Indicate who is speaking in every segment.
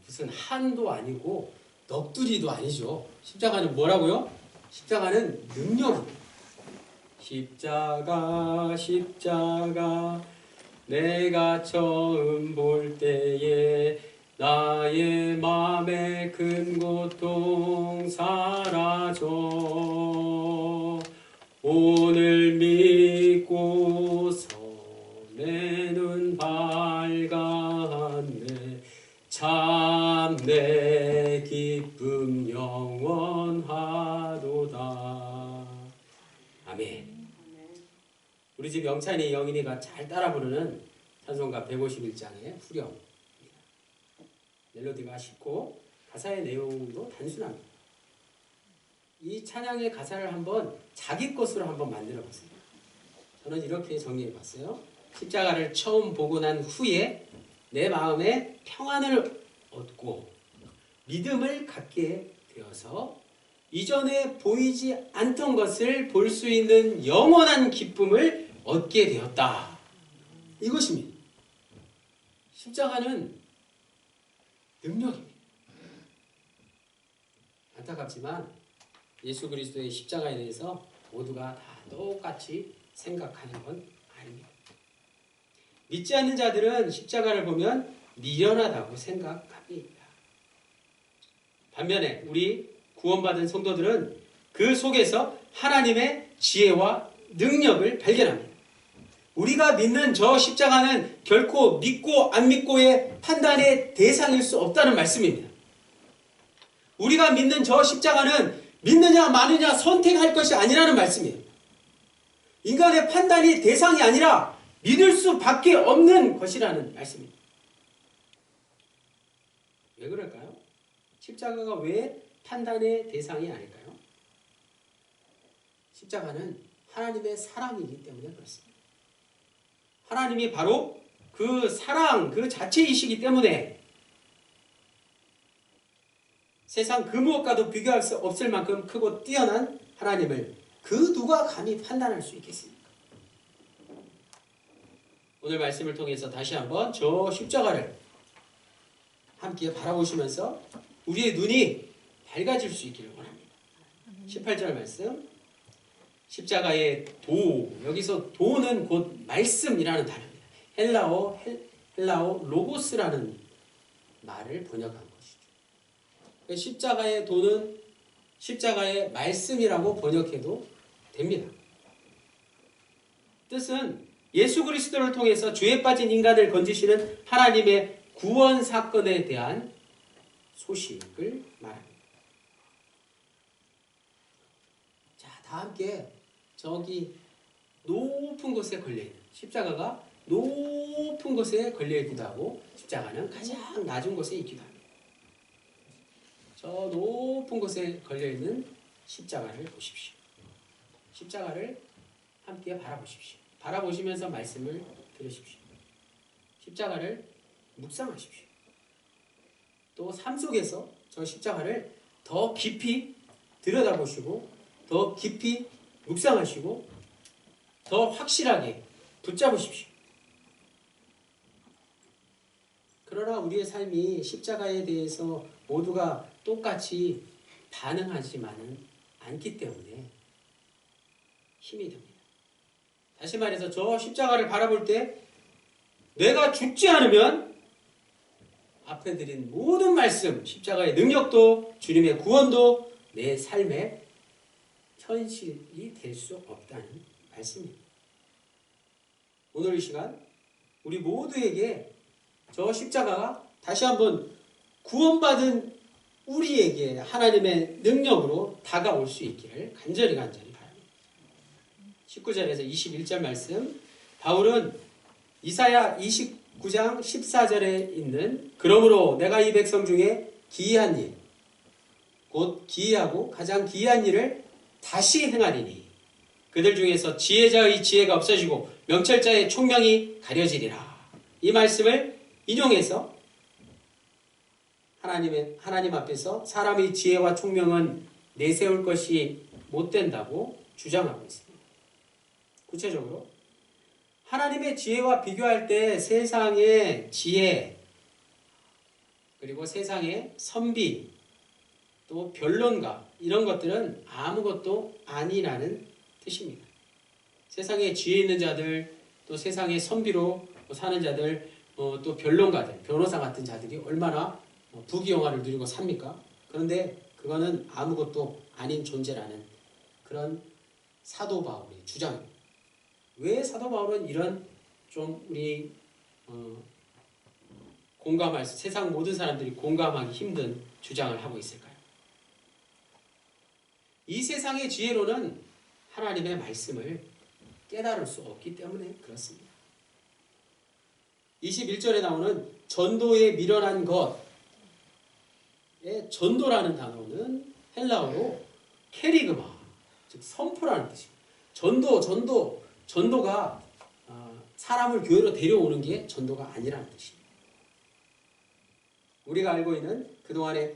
Speaker 1: 무슨 한도 아니고 넋두리도 아니죠. 십자가는 뭐라고요? 십자가는 능력입니다. 십자가 십자가 내가 처음 볼 때에 나의 맘의 큰 고통 사라져 오늘 믿고서 내 눈 밝았네 참 내 기쁨 영원하도다. 아멘. 우리 집 영찬이 영인이가 잘 따라 부르는 찬송가 151장의 후렴입니다. 멜로디가 쉽고 가사의 내용도 단순합니다. 이 찬양의 가사를 한번 자기 것으로 한번 만들어 보세요. 저는 이렇게 정리해 봤어요. 십자가를 처음 보고 난 후에 내 마음에 평안을 얻고 믿음을 갖게 되어서 이전에 보이지 않던 것을 볼 수 있는 영원한 기쁨을 얻게 되었다. 이것입니다. 십자가는 능력입니다. 안타깝지만 예수 그리스도의 십자가에 대해서 모두가 다 똑같이 생각하는 건 아닙니다. 믿지 않는 자들은 십자가를 보면 미련하다고 생각합니다. 반면에 우리 구원받은 성도들은 그 속에서 하나님의 지혜와 능력을 발견합니다. 우리가 믿는 저 십자가는 결코 믿고 안 믿고의 판단의 대상일 수 없다는 말씀입니다. 우리가 믿는 저 십자가는 믿느냐 마느냐 선택할 것이 아니라는 말씀이에요. 인간의 판단이 대상이 아니라 믿을 수밖에 없는 것이라는 말씀입니다. 왜 그럴까요? 십자가가 왜 판단의 대상이 아닐까요? 십자가는 하나님의 사랑이기 때문에 그렇습니다. 하나님이 바로 그 사랑 그 자체이시기 때문에 세상 그 무엇과도 비교할 수 없을 만큼 크고 뛰어난 하나님을 그 누가 감히 판단할 수 있겠습니까? 오늘 말씀을 통해서 다시 한번 저 십자가를 함께 바라보시면서 우리의 눈이 밝아질 수 있기를 원합니다. 18절 말씀 십자가의 도, 여기서 도는 곧 말씀이라는 단어입니다. 헬라어 로고스라는 말을 번역한 것이죠. 십자가의 도는 십자가의 말씀이라고 번역해도 됩니다. 뜻은 예수 그리스도를 통해서 죄에 빠진 인간을 건지시는 하나님의 구원 사건에 대한 소식을 말합니다. 자, 다 함께 저기 높은 곳에 걸려있는 십자가가 높은 곳에 걸려있기도 하고 십자가는 가장 낮은 곳에 있기도 합니다. 저 높은 곳에 걸려있는 십자가를 보십시오. 십자가를 함께 바라보십시오. 바라보시면서 말씀을 들으십시오. 십자가를 묵상하십시오. 또 삶 속에서 저 십자가를 더 깊이 들여다보시고 더 깊이 묵상하시고 더 확실하게 붙잡으십시오. 그러나 우리의 삶이 십자가에 대해서 모두가 똑같이 반응하지만은 않기 때문에 힘이 듭니다. 다시 말해서 저 십자가를 바라볼 때 내가 죽지 않으면 앞에 드린 모든 말씀, 십자가의 능력도 주님의 구원도 내 삶에 현실이 될 수 없다는 말씀입니다. 오늘 이 시간 우리 모두에게 저 십자가가 다시 한번 구원받은 우리에게 하나님의 능력으로 다가올 수 있기를 간절히 바랍니다. 19절에서 21절 말씀, 바울은 이사야 29장 14절에 있는 그러므로 내가 이 백성 중에 기이한 일, 곧 기이하고 가장 기이한 일을 다시 행하리니 그들 중에서 지혜자의 지혜가 없어지고 명철자의 총명이 가려지리라. 이 말씀을 인용해서 하나님 앞에서 사람의 지혜와 총명은 내세울 것이 못 된다고 주장하고 있습니다. 구체적으로 하나님의 지혜와 비교할 때 세상의 지혜, 그리고 세상의 선비, 또 변론가 이런 것들은 아무것도 아니라는 뜻입니다. 세상에 지혜 있는 자들, 또 세상의 선비로 사는 자들, 또 변론가들, 변호사 같은 자들이 얼마나 부귀영화를 누리고 삽니까? 그런데 그거는 아무것도 아닌 존재라는 그런 사도 바울의 주장입니다. 왜 사도 바울은 이런 좀 우리 공감할 세상 모든 사람들이 공감하기 힘든 주장을 하고 있을까요? 이 세상의 지혜로는 하나님의 말씀을 깨달을 수 없기 때문에 그렇습니다. 21절에 나오는 전도에 미련한 것의 전도라는 단어는 헬라어로 캐리그마, 즉 선포라는 뜻입니다. 전도가 사람을 교회로 데려오는 게 전도가 아니라는 뜻입니다. 우리가 알고 있는 그동안의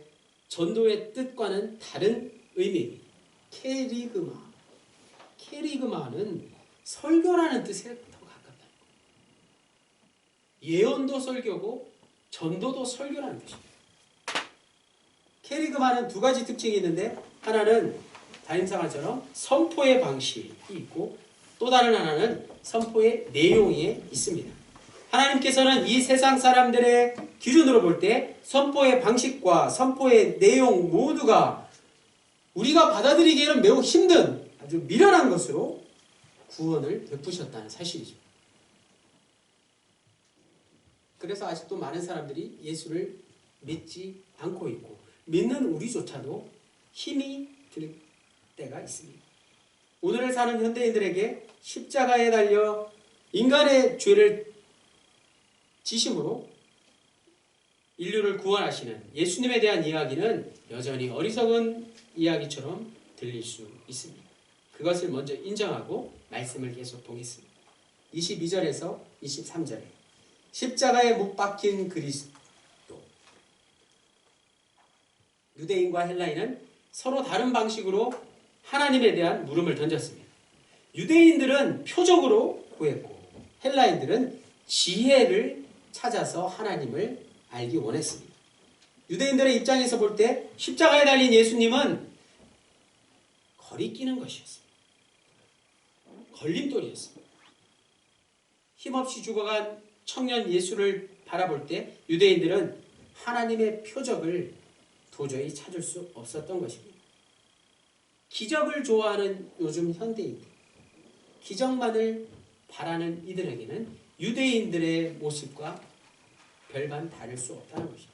Speaker 1: 전도의 뜻과는 다른 의미입니다. 캐리그마는 설교라는 뜻에 더 가깝다. 예언도 설교고 전도도 설교라는 뜻입니다. 캐리그마는 두 가지 특징이 있는데, 하나는 담임사관처럼 선포의 방식이 있고, 또 다른 하나는 선포의 내용이 있습니다. 하나님께서는 이 세상 사람들의 기준으로 볼 때 선포의 방식과 선포의 내용 모두가 우리가 받아들이기에는 매우 힘든 아주 미련한 것으로 구원을 베푸셨다는 사실이죠. 그래서 아직도 많은 사람들이 예수를 믿지 않고 있고, 믿는 우리조차도 힘이 들 때가 있습니다. 오늘을 사는 현대인들에게 십자가에 달려 인간의 죄를 지심으로 인류를 구원하시는 예수님에 대한 이야기는 여전히 어리석은 이야기처럼 들릴 수 있습니다. 그것을 먼저 인정하고 말씀을 계속 보겠습니다. 22절에서 23절에 십자가에 못 박힌 그리스도. 유대인과 헬라인은 서로 다른 방식으로 하나님에 대한 물음을 던졌습니다. 유대인들은 표적으로 구했고, 헬라인들은 지혜를 찾아서 하나님을 알기 원했습니다. 유대인들의 입장에서 볼 때 십자가에 달린 예수님은 거리끼는 것이었습니다. 걸림돌이었습니다. 힘없이 죽어간 청년 예수를 바라볼 때 유대인들은 하나님의 표적을 도저히 찾을 수 없었던 것입니다. 기적을 좋아하는 요즘 현대인들, 기적만을 바라는 이들에게는 유대인들의 모습과 별반 다를 수 없다는 것입니다.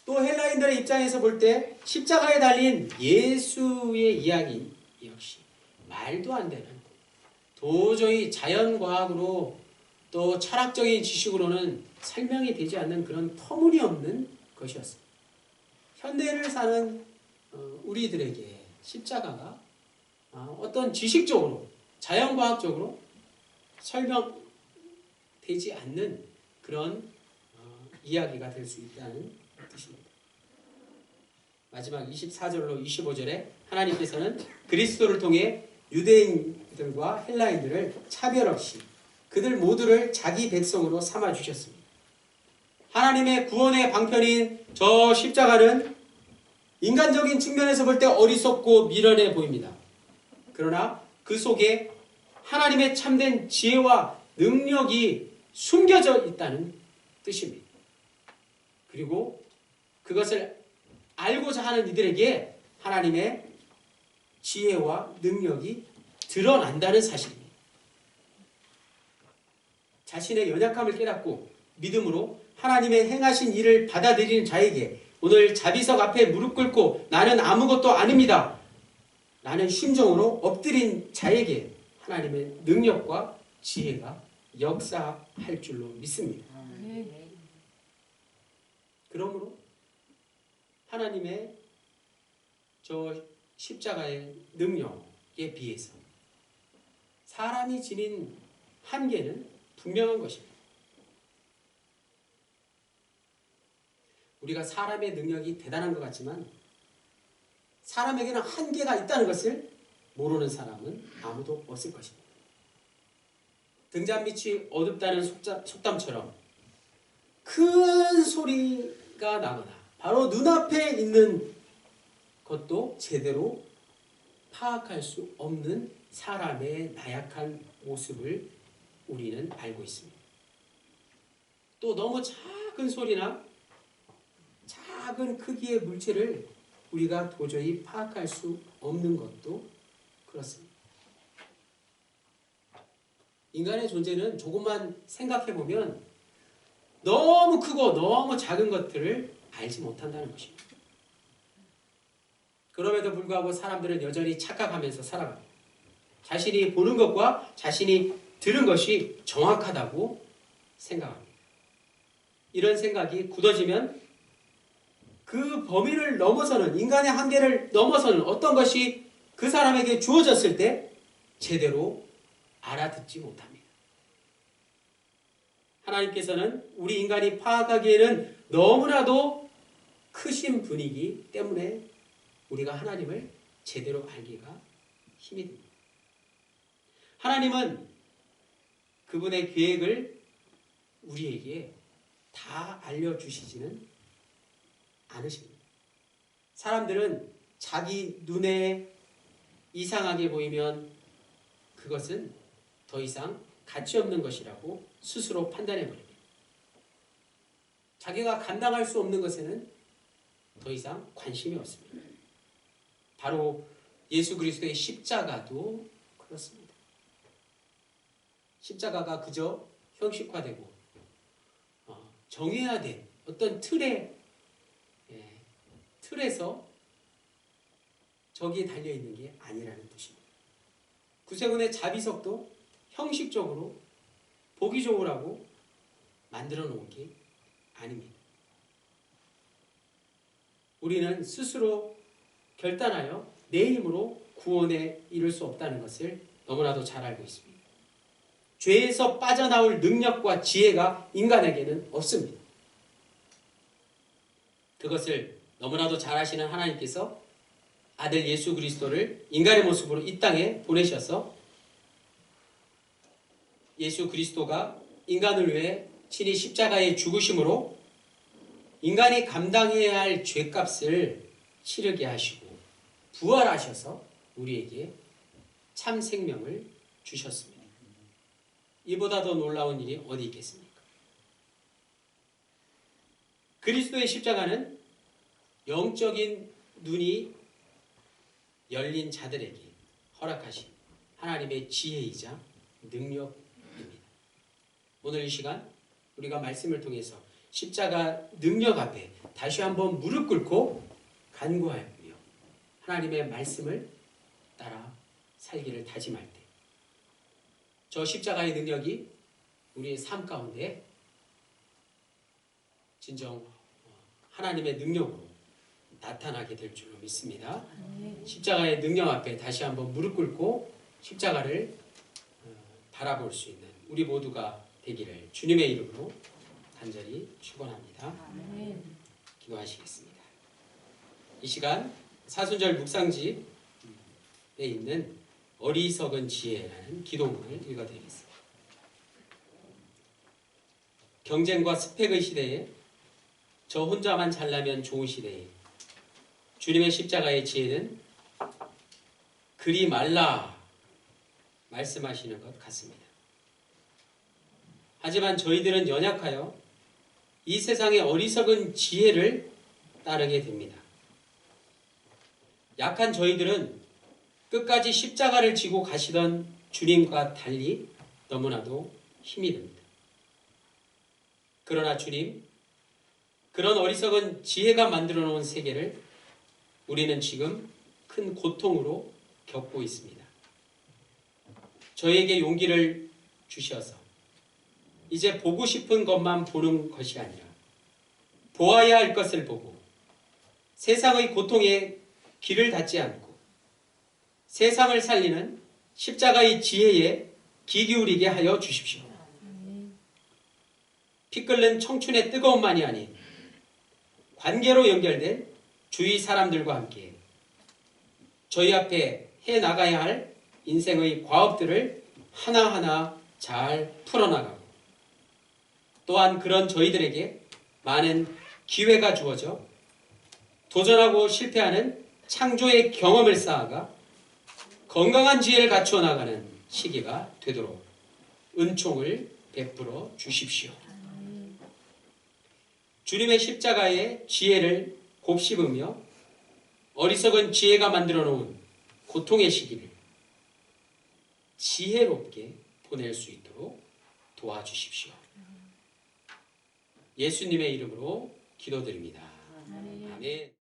Speaker 1: 또 헬라인들의 입장에서 볼 때 십자가에 달린 예수의 이야기 역시 말도 안 되는, 도저히 자연과학으로 또 철학적인 지식으로는 설명이 되지 않는 그런 터무니없는 것이었습니다. 현대를 사는 우리들에게 십자가가 어떤 지식적으로, 자연과학적으로 설명되지 않는 그런 이야기가 될 수 있다는 뜻입니다. 마지막 24절로 25절에 하나님께서는 그리스도를 통해 유대인들과 헬라인들을 차별 없이 그들 모두를 자기 백성으로 삼아주셨습니다. 하나님의 구원의 방편인 저 십자가는 인간적인 측면에서 볼 때 어리석고 미련해 보입니다. 그러나 그 속에 하나님의 참된 지혜와 능력이 숨겨져 있다는 뜻입니다. 그리고 그것을 알고자 하는 이들에게 하나님의 지혜와 능력이 드러난다는 사실입니다. 자신의 연약함을 깨닫고 믿음으로 하나님의 행하신 일을 받아들이는 자에게, 오늘 자비석 앞에 무릎 꿇고 나는 아무것도 아닙니다 라는 심정으로 엎드린 자에게 하나님의 능력과 지혜가 역사할 줄로 믿습니다. 그러므로 하나님의 저 십자가의 능력에 비해서 사람이 지닌 한계는 분명한 것입니다. 우리가 사람의 능력이 대단한 것 같지만 사람에게는 한계가 있다는 것을 모르는 사람은 아무도 없을 것입니다. 등잔빛이 어둡다는 속담처럼 큰 소리 나니까 나거나 바로 눈앞에 있는 것도 제대로 파악할 수 없는 사람의 나약한 모습을 우리는 알고 있습니다. 또 너무 작은 소리나 작은 크기의 물체를 우리가 도저히 파악할 수 없는 것도 그렇습니다. 인간의 존재는 조금만 생각해보면 너무 크고 너무 작은 것들을 알지 못한다는 것입니다. 그럼에도 불구하고 사람들은 여전히 착각하면서 살아갑니다. 자신이 보는 것과 자신이 들은 것이 정확하다고 생각합니다. 이런 생각이 굳어지면 그 범위를 넘어서는, 인간의 한계를 넘어서는 어떤 것이 그 사람에게 주어졌을 때 제대로 알아듣지 못합니다. 하나님께서는 우리 인간이 파악하기에는 너무나도 크신 분이기 때문에 우리가 하나님을 제대로 알기가 힘이 듭니다. 하나님은 그분의 계획을 우리에게 다 알려주시지는 않으십니다. 사람들은 자기 눈에 이상하게 보이면 그것은 더 이상 가치 없는 것이라고 스스로 판단해 버립니다. 자기가 감당할 수 없는 것에는 더 이상 관심이 없습니다. 바로 예수 그리스도의 십자가도 그렇습니다. 십자가가 그저 형식화되고 정해야된 어떤 틀에서 저기에 달려있는 게 아니라는 뜻입니다. 구세군의 자비석도 형식적으로 보기 좋으라고 만들어 놓은 게 아닙니다. 우리는 스스로 결단하여 내 힘으로 구원에 이를 수 없다는 것을 너무나도 잘 알고 있습니다. 죄에서 빠져나올 능력과 지혜가 인간에게는 없습니다. 그것을 너무나도 잘 아시는 하나님께서 아들 예수 그리스도를 인간의 모습으로 이 땅에 보내셔서 예수 그리스도가 인간을 위해 친히 십자가에 죽으심으로 인간이 감당해야 할 죄값을 치르게 하시고 부활하셔서 우리에게 참 생명을 주셨습니다. 이보다 더 놀라운 일이 어디 있겠습니까? 그리스도의 십자가는 영적인 눈이 열린 자들에게 허락하신 하나님의 지혜이자 능력입니다. 오늘 이 시간 우리가 말씀을 통해서 십자가 능력 앞에 다시 한번 무릎 꿇고 간구하며 하나님의 말씀을 따라 살기를 다짐할 때 저 십자가의 능력이 우리의 삶 가운데 진정 하나님의 능력으로 나타나게 될 줄로 믿습니다. 십자가의 능력 앞에 다시 한번 무릎 꿇고 십자가를 바라볼 수 있는 우리 모두가 되기를 주님의 이름으로 간절히 축원합니다. 기도하시겠습니다. 이 시간 사순절 묵상집에 있는 어리석은 지혜라는 기도문을 읽어드리겠습니다. 경쟁과 스펙의 시대에 저 혼자만 잘나면 좋은 시대에 주님의 십자가의 지혜는 그리 말라 말씀하시는 것 같습니다. 하지만 저희들은 연약하여 이 세상의 어리석은 지혜를 따르게 됩니다. 약한 저희들은 끝까지 십자가를 지고 가시던 주님과 달리 너무나도 힘이 듭니다. 그러나 주님, 그런 어리석은 지혜가 만들어 놓은 세계를 우리는 지금 큰 고통으로 겪고 있습니다. 저에게 용기를 주셔서 이제 보고 싶은 것만 보는 것이 아니라 보아야 할 것을 보고 세상의 고통에 귀를 닫지 않고 세상을 살리는 십자가의 지혜에 귀 기울이게 하여 주십시오. 피 끓는 청춘의 뜨거움만이 아닌 관계로 연결된 주위 사람들과 함께 저희 앞에 해나가야 할 인생의 과업들을 하나하나 잘 풀어나가고 또한 그런 저희들에게 많은 기회가 주어져 도전하고 실패하는 창조의 경험을 쌓아가 건강한 지혜를 갖추어 나가는 시기가 되도록 은총을 베풀어 주십시오. 주님의 십자가의 지혜를 곱씹으며 어리석은 지혜가 만들어 놓은 고통의 시기를 지혜롭게 보낼 수 있도록 도와주십시오. 예수님의 이름으로 기도드립니다. 아멘.